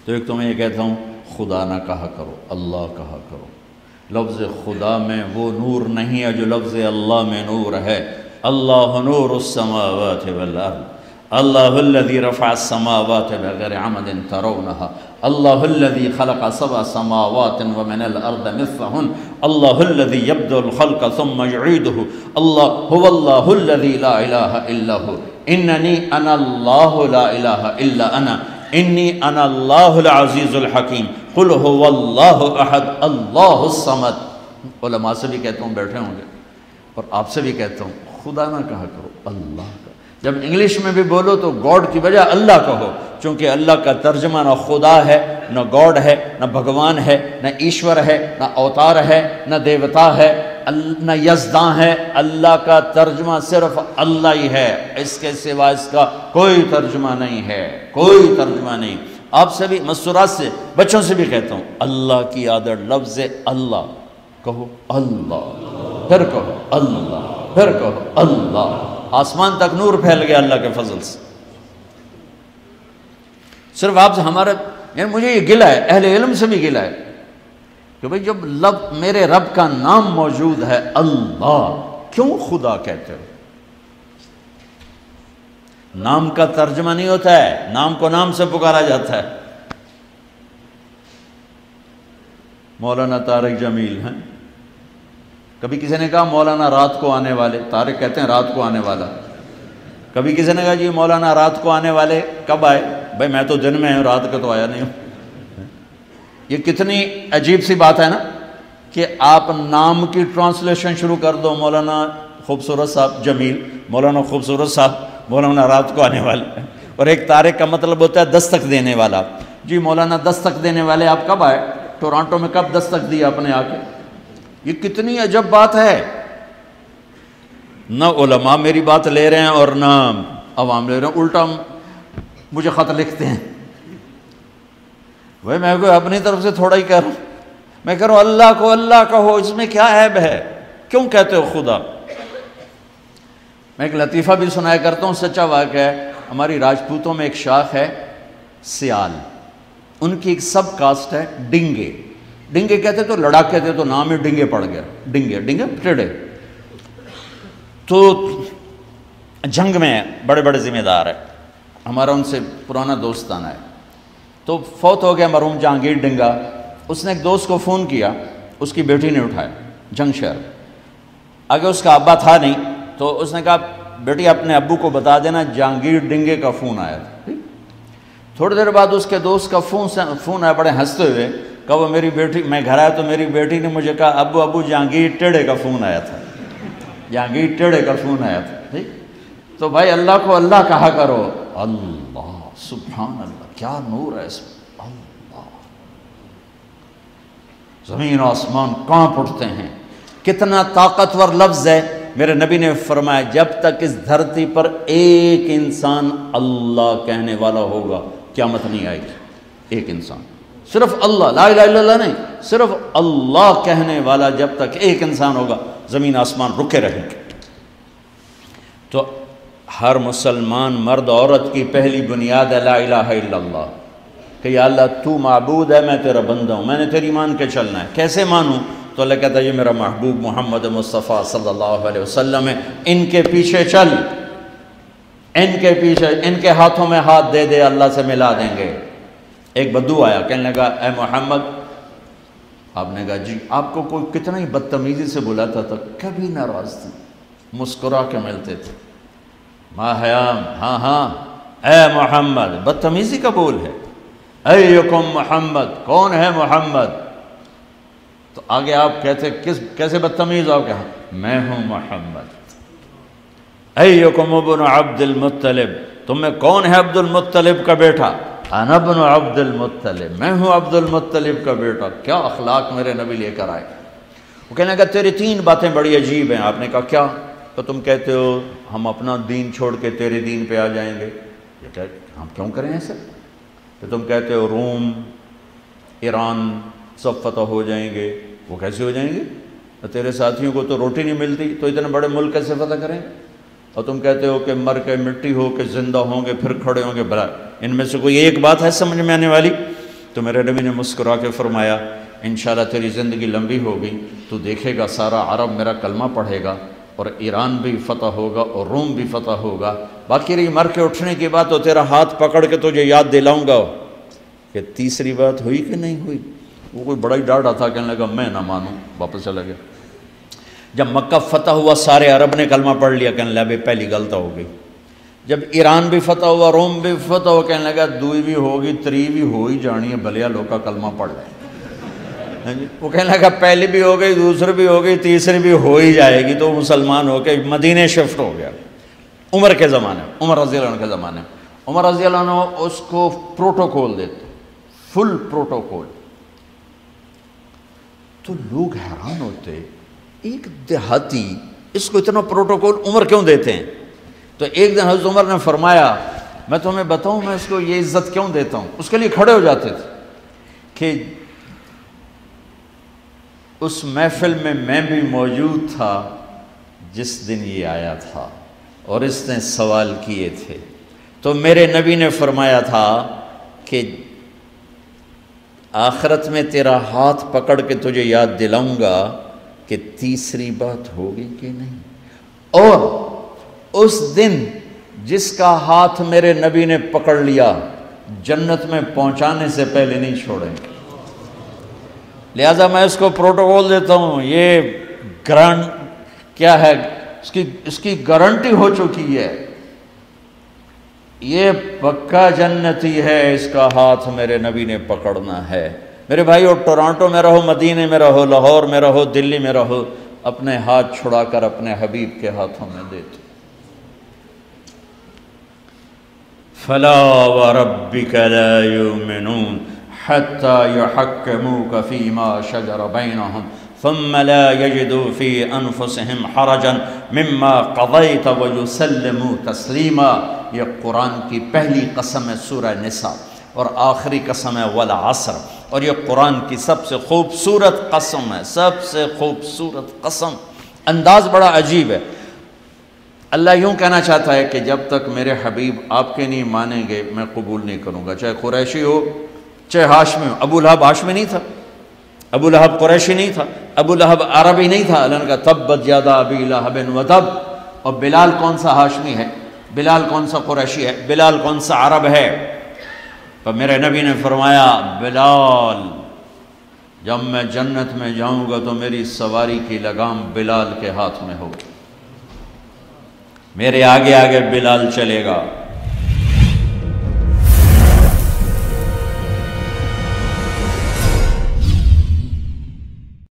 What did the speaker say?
تو ایک تو میں یہ کہتا ہوں خدا نہ کہا کرو، اللہ کہا کرو۔ لفظ خدا میں وہ نور نہیں ہے جو لفظ اللہ میں نور ہے۔ اللہ نور السماوات والارض، اللہ الذی رفع السماوات بغیر عمد ترونہا، اللہ الذی خلق سبع سماوات ومن الارض مثلہن، اللہ الذی یبدأ الخلق ثم یعیدہ، اللہ الذی لا الہ الا ہو، اننی انا اللہ لا الہ الا انا، انی انا اللہ العزیز الحکیم، قل هو اللہ احد اللہ الصمد۔ علماء سے بھی کہتا ہوں، بیٹھے ہوں گے، اور آپ سے بھی کہتا ہوں خدا نہ کہا کرو، اللہ کا۔ جب انگلش میں بھی بولو تو گاڈ کی بجائے اللہ کہو، چونکہ اللہ کا ترجمہ نہ خدا ہے، نہ گاڈ ہے، نہ بھگوان ہے، نہ ایشور ہے، نہ اوتار ہے، نہ دیوتا ہے، نہ یزداں ہے۔ اللہ کا ترجمہ صرف اللہ ہی ہے، اس کے سوا اس کا کوئی ترجمہ نہیں ہے، کوئی ترجمہ نہیں۔ آپ سے بھی مستورات سے بچوں سے بھی کہتا ہوں، اللہ کی عادت لفظ اللہ کہو، اللہ پھر کہو، اللہ پھر کہو، اللہ۔ آسمان تک نور پھیل گیا اللہ کے فضل سے۔ صرف آپ سے ہمارا، یعنی مجھے یہ گلہ ہے، اہل علم سے بھی گلہ ہے کہ بھئی جب میرے رب کا نام موجود ہے اللہ، کیوں خدا کہتے ہو؟ نام کا ترجمہ نہیں ہوتا ہے، نام کو نام سے پکارا جاتا ہے۔ مولانا طارق جمیل ہیں، کبھی کسی نے کہا مولانا رات کو آنے والے، طارق کہتے ہیں رات کو آنے والا۔ کبھی کسی نے کہا جی مولانا رات کو آنے والے کب آئے؟ بھائی میں تو دن میں ہوں، رات کا تو آیا نہیں ہوں۔ یہ کتنی عجیب سی بات ہے نا کہ آپ نام کی ٹرانسلیشن شروع کر دو، مولانا خوبصورت صاحب جمیل، مولانا خوبصورت صاحب، مولانا رات کو آنے والے، اور ایک طارق کا مطلب ہوتا ہے دستک دینے والا۔ جی مولانا دستک دینے والے آپ کب آئے؟ ٹورانٹو میں کب دستک دی آپ نے آ کے؟ یہ کتنی عجب بات ہے۔ نہ علماء میری بات لے رہے ہیں اور نہ عوام لے رہے ہیں، الٹا مجھے خط لکھتے ہیں۔ بھائی میں کوئی اپنی طرف سے تھوڑا ہی کہہ رہا ہوں، میں کہہ رہا ہوں اللہ کو اللہ کہو، اس میں کیا عیب ہے؟ کیوں کہتے ہو خدا؟ میں ایک لطیفہ بھی سنایا کرتا ہوں، سچا واقعہ ہے۔ ہماری راجپوتوں میں ایک شاخ ہے سیال، ان کی ایک سب کاسٹ ہے ڈنگے۔ ڈنگے کہتے تو لڑاکے تھے، تو نام ہی ڈنگے پڑ گیا، ڈنگے ڈنگے ٹیڑے۔ تو جنگ میں بڑے بڑے ذمہ دار ہے، ہمارا ان سے پرانا دوستانہ ہے۔ تو فوت ہو گیا مرحوم جہانگیر ڈنگا، اس نے ایک دوست کو فون کیا، اس کی بیٹی نے اٹھایا، جنگ شہر آگے اس کا ابا تھا نہیں، تو اس نے کہا بیٹی اپنے ابو کو بتا دینا جہانگیر ڈنگے کا فون آیا تھا۔ تھوڑی دیر بعد اس کے دوست کا فون آیا، بڑے ہنستے ہوئے، کہا وہ میری بیٹی، میں گھر آیا تو میری بیٹی نے مجھے کہا ابو جہانگیر ٹیڑے کا فون آیا تھا، جہانگیر ٹیڑے کا فون آیا تھا۔ ٹھیک، تو بھائی اللہ کو اللہ کہا کرو، اللہ، سبحان اللہ، کیا نور ہے اس میں، اللہ۔ زمین و آسمان کانپ اٹھتے ہیں، کتنا طاقتور لفظ ہے۔ میرے نبی نے فرمایا جب تک اس دھرتی پر ایک انسان اللہ کہنے والا ہوگا قیامت نہیں آئے گی۔ ایک انسان، صرف اللہ، لا الہ الا اللہ نہیں، صرف اللہ کہنے والا جب تک ایک انسان ہوگا زمین آسمان رکے رہیں گے۔ تو ہر مسلمان مرد عورت کی پہلی بنیاد ہے لا الہ الا اللہ، کہ یا اللہ تو معبود ہے، میں تیرا بندہ ہوں، میں نے تیری مان کے چلنا ہے۔ کیسے مانوں؟ تو اللہ کہتا ہے یہ میرا محبوب محمد مصطفیٰ صلی اللہ علیہ وسلم ہے، ان کے پیچھے چل، ان کے پیچھے، ان کے ہاتھوں میں ہاتھ دے دے، اللہ سے ملا دیں گے۔ ایک بدو آیا، کہنے لگا اے محمد، آپ نے کہا جی، آپ کو کوئی کتنا ہی بدتمیزی سے بلاتا تھا، کبھی ناراض تھے، مسکرا کے ملتے تھے، ما حیام، ہاں ہاں اے محمد، بدتمیزی کا بول ہے، ایکم محمد، کون ہے محمد؟ تو آگے آپ کہتے کیسے بدتمیز ہو؟ کہا میں ہوں محمد۔ ایکم ابن عبد المطلب، تم میں کون ہے عبد المطلب کا بیٹا؟ انا ابن عبد المطلب، میں ہوں عبد المطلب کا بیٹا۔ کیا اخلاق میرے نبی لے کر آئے۔ وہ کہنے لگا تیری تین باتیں بڑی عجیب ہیں۔ آپ نے کہا کیا؟ تو تم کہتے ہو ہم اپنا دین چھوڑ کے تیرے دین پہ آ جائیں گے۔ یہ کہ ہم کیوں کریں ایسے؟ تو تم کہتے ہو روم، ایران سب فتح ہو جائیں گے۔ وہ کیسے ہو جائیں گے؟ تیرے ساتھیوں کو تو روٹی نہیں ملتی، تو اتنے بڑے ملک کیسے فتح کریں؟ اور تم کہتے ہو کہ مر کے مٹی ہو کے زندہ ہوں گے پھر کھڑے ہوں گے۔ بھلا ان میں سے کوئی ایک بات ہے سمجھ میں آنے والی؟ تو میرے نبی نے مسکرا کے فرمایا انشاءاللہ تیری زندگی لمبی ہوگی، تو دیکھے گا سارا عرب میرا کلمہ پڑھے گا اور ایران بھی فتح ہوگا اور روم بھی فتح ہوگا، باقی رہی مر کے اٹھنے کی بات تو تیرا ہاتھ پکڑ کے تجھے یاد دلاؤں گا کہ تیسری بات ہوئی کہ نہیں ہوئی۔ وہ کوئی بڑا ہی ڈاڑا تھا، کہنے لگا میں نہ مانوں، واپس چلا گیا۔ جب مکہ فتح ہوا سارے عرب نے کلمہ پڑھ لیا، کہنے لگا پہلی غلط ہو گئی۔ جب ایران بھی فتح ہوا، روم بھی فتح ہوا، کہنے لگا دوئی بھی ہوگی تری بھی ہو ہی جانی ہے، بھلیا لوگ کا کلمہ پڑھ لیں۔ وہ کہنے لگا پہلی بھی ہو گئی، دوسری بھی ہو گئی، تیسری بھی ہو ہی جائے گی، تو مسلمان ہو کے مدینے شفٹ ہو گیا۔ عمر کے زمانے، عمر رضی اللہ عنہ کے زمانے، عمر رضی اللہ عنہ اس کو پروٹوکول دیتے، فل پروٹوکول۔ تو لوگ حیران ہوتے، ایک دیہاتی اس کو اتنا پروٹوکول عمر کیوں دیتے ہیں؟ تو ایک دن حضرت عمر نے فرمایا میں تمہیں بتاؤں میں اس کو یہ عزت کیوں دیتا ہوں؟ اس کے لیے کھڑے ہو جاتے تھے کہ اس محفل میں بھی موجود تھا جس دن یہ آیا تھا اور اس نے سوال کیے تھے، تو میرے نبی نے فرمایا تھا کہ آخرت میں تیرا ہاتھ پکڑ کے تجھے یاد دلاؤں گا کہ تیسری بات ہوگی کہ نہیں، اور اس دن جس کا ہاتھ میرے نبی نے پکڑ لیا جنت میں پہنچانے سے پہلے نہیں چھوڑیں گے۔ لہذا میں اس کو پروٹوکول دیتا ہوں، یہ گرانٹ کیا ہے، اس کی گارنٹی ہو چکی ہے، یہ پکا جنتی ہے، اس کا ہاتھ میرے نبی نے پکڑنا ہے۔ میرے بھائیو، ٹورانٹو میں رہو، مدینے میں رہو، لاہور میں رہو، دلی میں رہو، اپنے ہاتھ چھڑا کر اپنے حبیب کے ہاتھوں میں دیتے۔ فَلَا وَرَبِّكَ لَا يُؤْمِنُونَ حَتَّى يُحَكِّمُوكَ فِي مَا شَجَرَ بَيْنَهُمْ ثُمَّ لَا يَجِدُوا فِي أَنفُسِهِمْ حَرَجًا مِمَّا قَضَيْتَ وَيُسَلِّمُوا تَسْلِيمًا۔ یہ قرآن کی پہلی قسم ہے سورہ نساء، اور آخری قسم ہے والعصر، اور یہ قرآن کی سب سے خوبصورت قسم ہے، سب سے خوبصورت قسم۔ انداز بڑا عجیب ہے۔ اللہ یوں کہنا چاہتا ہے کہ جب تک میرے حبیب آپ کے نہیں مانیں گے میں قبول نہیں کروں گا، چاہے قریشی ہو چاہے ہاشمی ہو۔ ابو لہب ہاشمی نہیں تھا، ابو لہب قریشی نہیں تھا، ابو لہب عربی نہیں تھا، اللہ نے کہا تبت یدا ابی لہب وتب۔ اور بلال کون سا ہاشمی ہے، بلال کون سا قریشی ہے، بلال کون سا عرب ہے؟ تو میرے نبی نے فرمایا بلال جب میں جنت میں جاؤں گا تو میری سواری کی لگام بلال کے ہاتھ میں ہوگی، میرے آگے آگے بلال چلے گا،